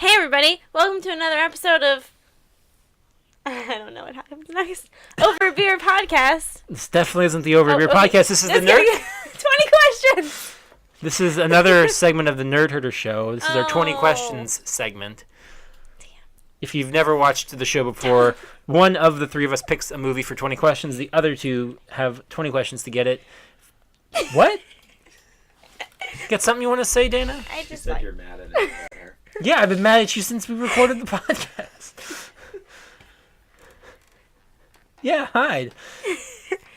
Hey everybody, welcome to another episode of I don't know what happens next. Over Beer Podcast. This definitely isn't the Over Beer Podcast. This is the Nerd. 20 questions. This is another segment of the Nerd Herder Show. This is our 20 questions segment. Damn. If you've never watched the show before, one of the three of us picks a movie for 20 questions. The other two have 20 questions to get it. What? Got something you want to say, Dana? I You just said like you're mad at it. Yeah, I've been mad at you since we recorded the podcast. Yeah, hide.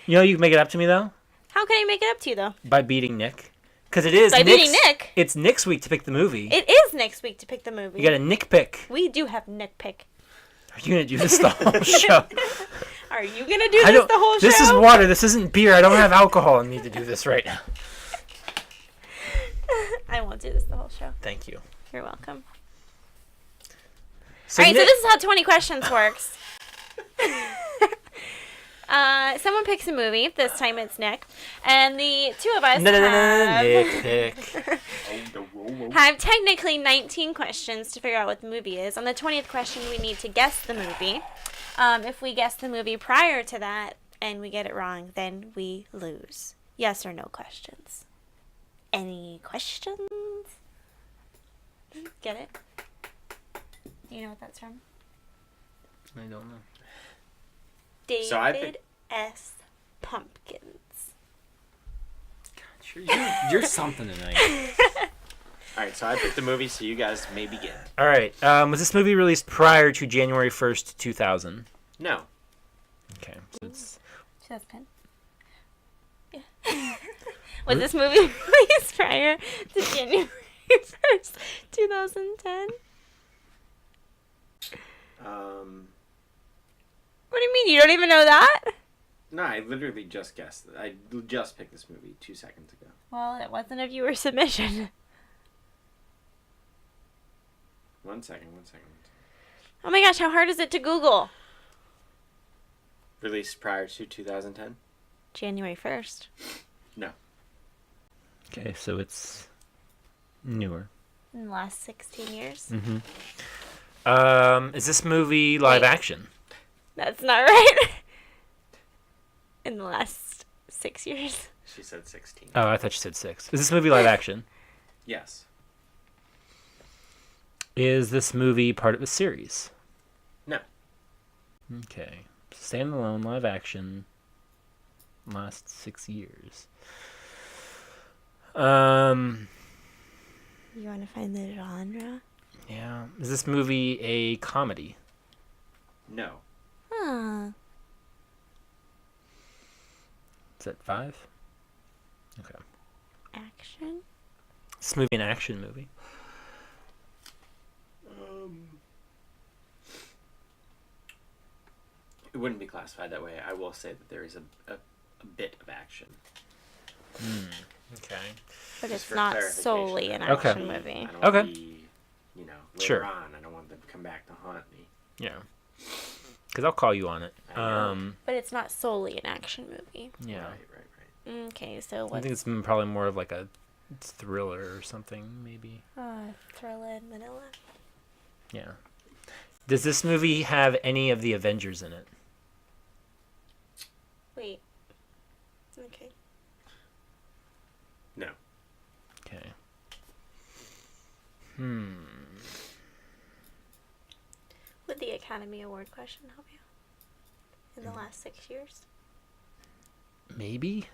You know you can make it up to me, though? How can I make it up to you though? By beating Nick. Because it is By Nick's, beating Nick? It's Nick's week to pick the movie. It is next week to pick the movie. You got a Nick pick. We do have Nick pick. Are you going to do this the whole show? Are you gonna do this the whole show? This is water. This isn't beer. I don't have alcohol. I need to do this right now. I won't do this the whole show. Thank you. You're welcome. So Alright, so Nick- this is how 20 questions works. Someone picks a movie. This time it's Nick. And the two of us Nick pick. have technically 19 questions to figure out what the movie is. On the 20th question, we need to guess the movie. If we guess the movie prior to that and we get it wrong, then we lose. Yes or no questions. Any questions? Get it? Do you know what that's from? I don't know. David So I picked- S. Pumpkins. You're something tonight. Alright, so I picked the movie, so you guys may begin. All right. Was this movie released prior to January 1st, 2000? No. Okay. So it's 2010. Yeah. Was this movie released prior to January 1st, 2010? What do you mean? You don't even know that? No, I literally just guessed. I just picked this movie 2 seconds ago. Well, it wasn't a viewer submission. 1 second. Oh my gosh, how hard is it to Google? Released prior to 2010? January 1st. No. okay. So it's newer. In the last 16 years? Mm-hmm. Is this movie live Wait. action? That's not right. In the last 6 years. She said 16. Oh, I thought you said 6. Is this movie live action? Yes. Is this movie part of a series? No. Okay. Standalone live action. Last 6 years. You want to find the genre? Yeah. Is this movie a comedy? No. Huh. Is that 5? Okay. Action? Is this movie an action movie? It wouldn't be classified that way. I will say that there is a bit of action. Okay. But Just it's for not clarification, solely an I don't Okay. action wanna movie. I don't Okay. wanna be, later Sure. on, I don't want them to come back to haunt me. Yeah. Because I'll call you on it. I know. But it's not solely an action movie. Yeah. Right. Okay, so I what's think it's probably more of like a thriller or something, maybe. Thriller in Manila? Yeah. Does this movie have any of the Avengers in it? Wait. Okay. No. Okay. Would the Academy Award question help you? In the last 6 years? Maybe?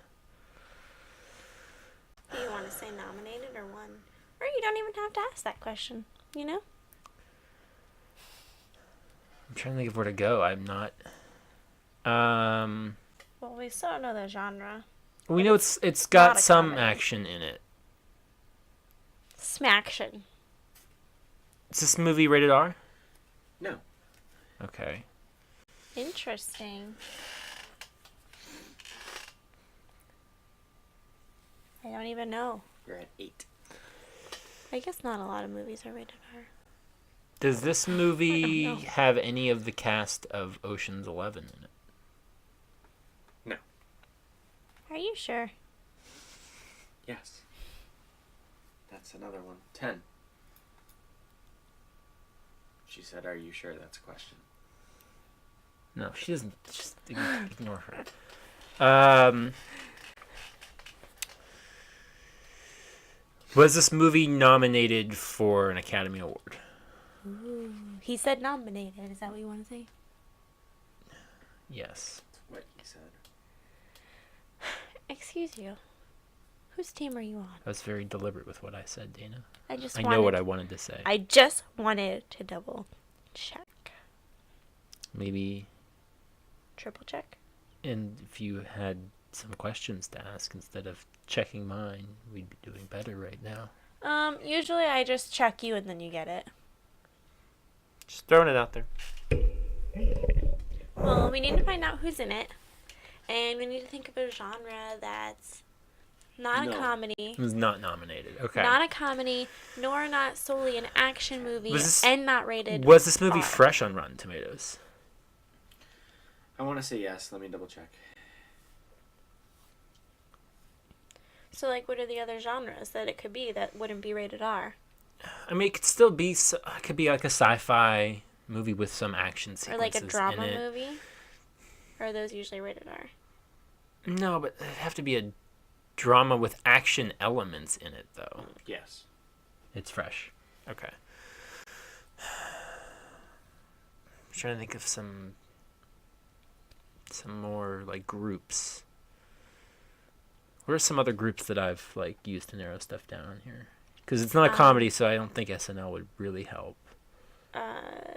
Do you want to say nominated or won? Or you don't even have to ask that question, you know? I'm trying to think of where to go. I'm not. Well, we still don't know the genre. We know it's not got a some comedy. action in it. Smaction. Is this movie rated R? No. Okay. Interesting. I don't even know. You're at 8. I guess not a lot of movies are rated R. Does this movie know. have any of the cast of Ocean's 11 in it? No. Are you sure? Yes. That's another one. 10. She said, "Are you sure that's a question?" No, she doesn't. Just ignore her. Was this movie nominated for an Academy Award? Ooh. He said nominated. Is that what you want to say? Yes. That's what he said. Excuse you. Whose team are you on? I was very deliberate with what I said, Dana. I know what I wanted to say. I just wanted to double check. Maybe. Triple check. And if you had some questions to ask instead of checking mine, we'd be doing better right now. Usually I just check you and then you get it. Just throwing it out there. Well, we need to find out who's in it. And we need to think of a genre that's not a comedy. It was not nominated. Okay. Not a comedy, nor not solely an action movie, and not rated. Was this movie R. fresh on Rotten Tomatoes? I want to say yes. Let me double check. So, like, what are the other genres that it could be that wouldn't be rated R? I mean, it could still be. It could be like a sci-fi movie with some action sequences Or like a drama in it. movie? Or are those usually rated R? No, but it'd have to be a drama with action elements in it, though. Yes. It's fresh. Okay. I'm trying to think of some more like groups. What are some other groups that I've like used to narrow stuff down here? Because it's not a comedy, so I don't think SNL would really help. Expendables.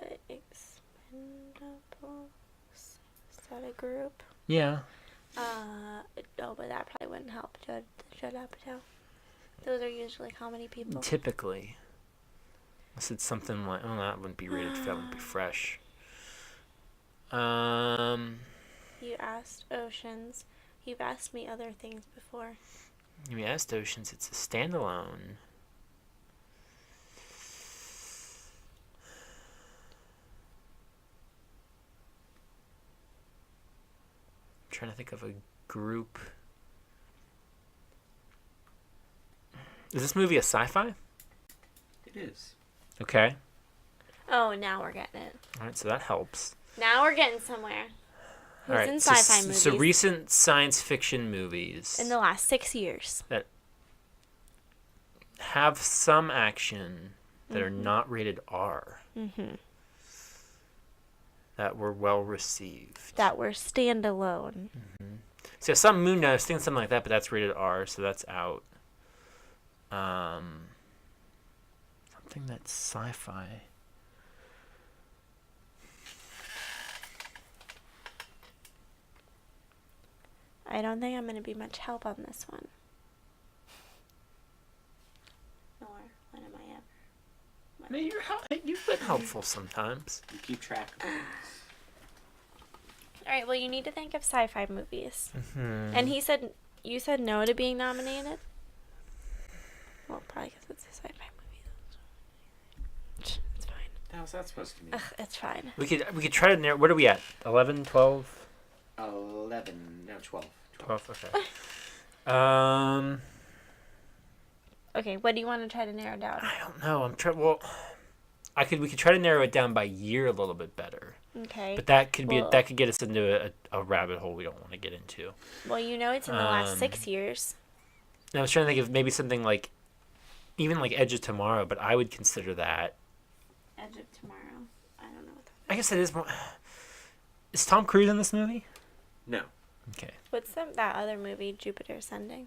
Is that a group? Yeah. No, but that probably wouldn't help. Judd Apatow. Those are usually comedy people. Typically. Unless it's something like, oh, that wouldn't be rated. That would be fresh. You asked Oceans. You've asked me other things before. You asked Oceans. It's a standalone. I'm trying to think of a group. Is this movie a sci-fi? It is. Okay. Oh, now we're getting it. All right, so that helps. Now we're getting somewhere. Who's All right, in sci-fi movies? So recent science fiction movies In the last 6 years. that have some action that are not rated R. Mm-hmm. That were well received. That were standalone. So yeah, some Moon Knight, I was thinking something like that, but that's rated R, so that's out. Something that's sci-fi. I don't think I'm going to be much help on this one. Nor when am I ever? No, you've been helpful sometimes. You keep track of things. All right, well, you need to think of sci-fi movies. Mm-hmm. And you said no to being nominated? Well, probably because it's a sci-fi movie. It's fine. How's that supposed to mean? Ugh, it's fine. We could try to narrow. What are we at? 11, 12? 11. No, 12. 12, okay. Okay, what do you want to try to narrow down? I don't know. Well, we could try to narrow it down by year a little bit better. Okay. But that could Well- get us into a rabbit hole we don't want to get into. Well, you know it's in the last 6 years. And I was trying to think of maybe something like, even like Edge of Tomorrow, but I would consider that. Edge of Tomorrow. I don't know what that I guess it is more. Is Tom Cruise in this movie? No. Okay. What's that other movie, Jupiter Ascending?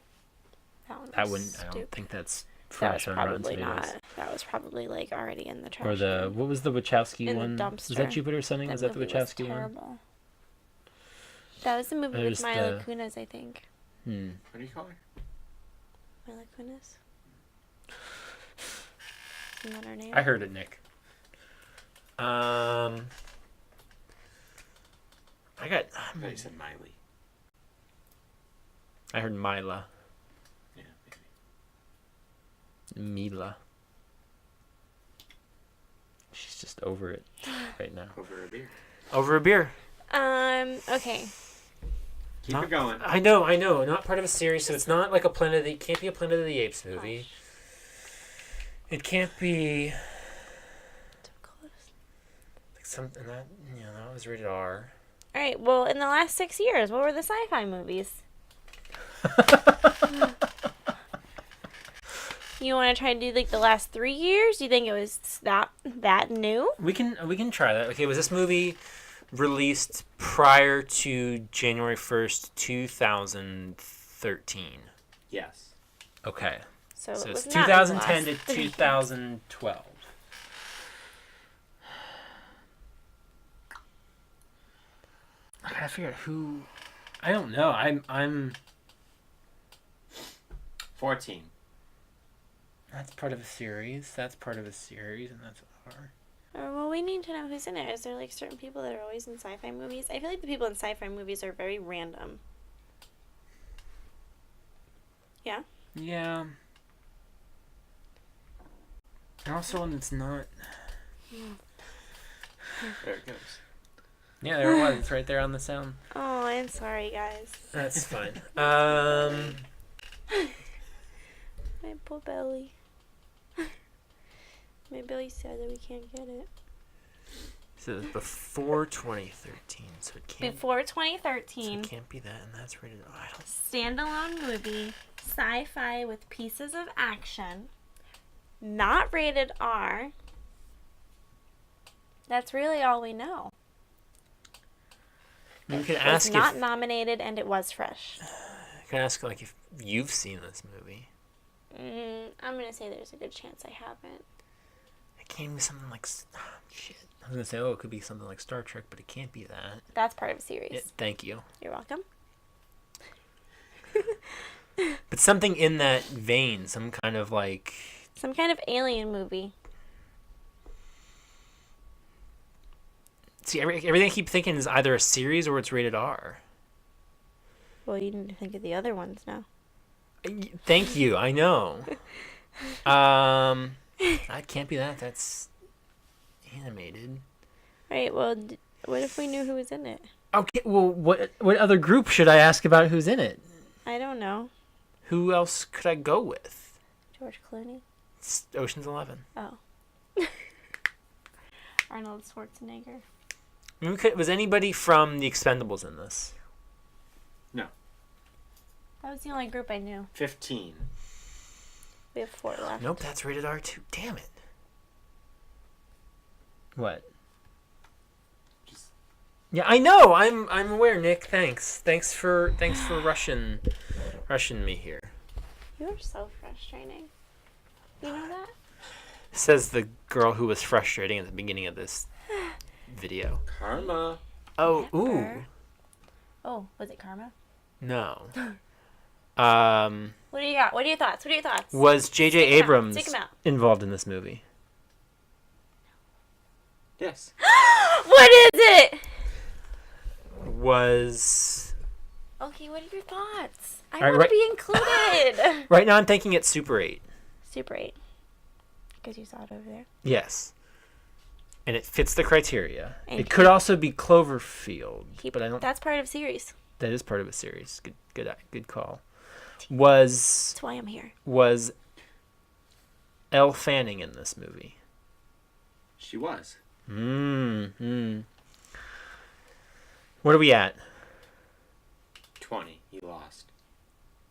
That one. I was wouldn't. I don't stupid. think that's That was fresh on Rotten probably Tomatoes. not. That was probably like already in the trash. Or the what was the Wachowski In the one? Was dumpster. that Jupiter Ascending? Was that the movie Wachowski was one? terrible. That was the movie There's with Mila the- Kunis, I think. What do you call her? Mila Kunis. Isn't that her name? I heard it, Nick. I got. I thought you said Miley. I heard Mila. Yeah, maybe. Mila. She's just over it right now. Over a beer. Over a beer. Okay. Keep it going. I know. Not part of a series, so it's not like it can't be a Planet of the Apes movie. It can't be. something that that was rated R. All right. Well, in the last 6 years, what were the sci-fi movies? You want to try to do like the last 3 years? Do you think it was that new? We can try that. Okay, was this movie released prior to January 1st, 2013? Yes. Okay. So So it it's was not in the 2010 to last 3 years. 2012. I gotta figure out who. I don't know. I'm. 14. That's part of a series. That's part of a series, and that's R. Well, we need to know who's in it. Is there like certain people that are always in sci-fi movies? I feel like the people in sci-fi movies are very random. Yeah. Yeah. And also one that's not. There it goes. Yeah, there it was. It's right there on the sound. Oh, I'm sorry, guys. That's fine. My poor belly. My belly's sad that we can't get it. So it was before 2013, so it can't. Before So 2013, it can't be that, and that's rated. Oh, I don't. standalone movie, sci-fi with pieces of action, not rated R. That's really all we know. You can It was ask not if. nominated, and it was fresh. You can ask like if you've seen this movie. I'm gonna say there's a good chance I haven't. It can't be something like. Shit. I was gonna say, it could be something like Star Trek, but it can't be that. That's part of a series. Yeah, thank you. You're welcome. But something in that vein, some kind of like. Some kind of alien movie. See, everything I keep thinking is either a series or it's rated R. Well, you need to think of the other ones now. Thank you. I know. That can't be that. That's animated. Right. Well, what if we knew who was in it? Okay. Well, what other group should I ask about who's in it? I don't know. Who else could I go with? George Clooney. It's Ocean's 11. Oh. Arnold Schwarzenegger. I mean, was anybody from The Expendables in this? No. That was the only group I knew. 15. We have 4 left. Nope, that's rated R too. Damn it. What? Just Yeah, I know. I'm aware, Nick. Thanks for rushing me here. You're so frustrating. You know that? Says the girl who was frustrating at the beginning of this video. Karma. Oh, ooh. Never. Oh, was it Karma? No. What do you got? What are your thoughts? What are your thoughts? Was J.J. Stick 'em out. Abrams Stick 'em out. involved in this movie? Yes. What is it? Was Okay, what are your thoughts? I Alright, want right- to be included. right now I'm thinking it's Super 8. Super 8. Because you saw it over there. Yes. And it fits the criteria. And It could also be Cloverfield, but I don't. That's part of series. That is part of a series. Good call. Was That's why I'm here. Elle Fanning in this movie? She was. What are we at? 20. He lost.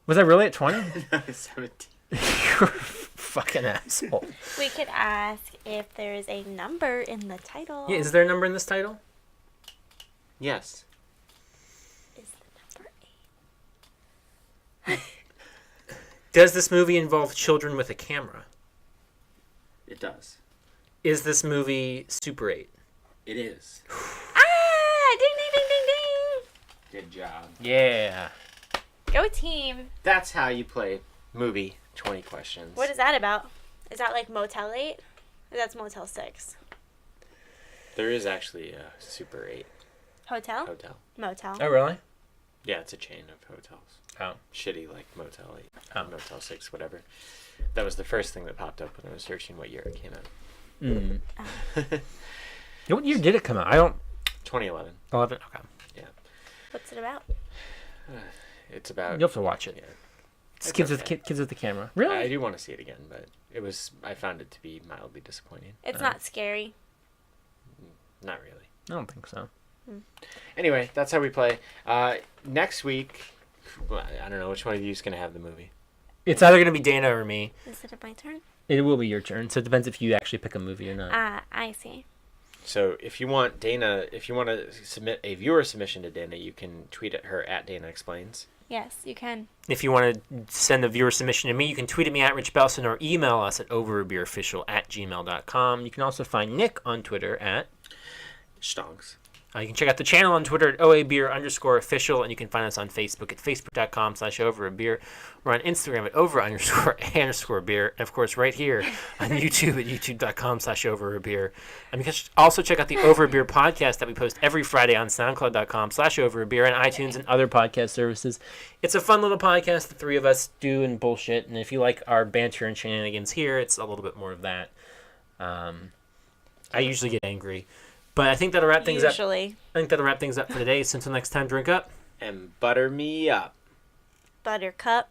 Was I really at 20? 17. You're a fucking asshole. We could ask if there is a number in the title. Yeah, is there a number in this title? Yes. Is the number 8? Does this movie involve children with a camera? It does. Is this movie Super 8? It is. Ah! Ding, ding, ding, ding, Good job. Yeah. ding. Go team. That's how you play movie 20 questions. What is that about? Is that like Motel 8? Or that's Motel 6? There is actually a Super 8 Hotel? hotel. Motel. Oh, really? Yeah, it's a chain of hotels. Oh. Shitty like Motel 8, Oh. Motel 6, whatever. That was the first thing that popped up when I was searching what year it came out. What year did it come out? I don't. 2011. 11. Okay. What's it about? It's about. You'll have to watch it. Yeah. It's It's kids okay. with the camera. Really? I do want to see it again, but I found it to be mildly disappointing. It's not scary. Not really. I don't think so. Anyway, that's how we play. Next week, I don't know which one of you is going to have the movie. It's either going to be Dana or me. Is it my turn? It will be your turn, so it depends if you actually pick a movie or not. I see. So if you want to submit a viewer submission to Dana, you can tweet at her at Dana Explains. Yes, you can. If you want to send a viewer submission to me, you can tweet at me at Rich Belson or email us at overabeerofficial@gmail.com. You can also find Nick on Twitter at Stonks. You can check out the channel on Twitter at OABeer_official, and you can find us on Facebook at facebook.com/overabeer. We're on Instagram at over_beer, and of course right here on YouTube at youtube.com/overabeer. And you can also check out the Overabeer podcast that we post every Friday on soundcloud.com/overabeer and iTunes and other podcast services. It's a fun little podcast the three of us do and bullshit, and if you like our banter and shenanigans here, it's a little bit more of that. I usually get angry. But I think that'll wrap things up. I think that'll wrap things up for today. So until next time, drink up. And butter me up. Buttercup.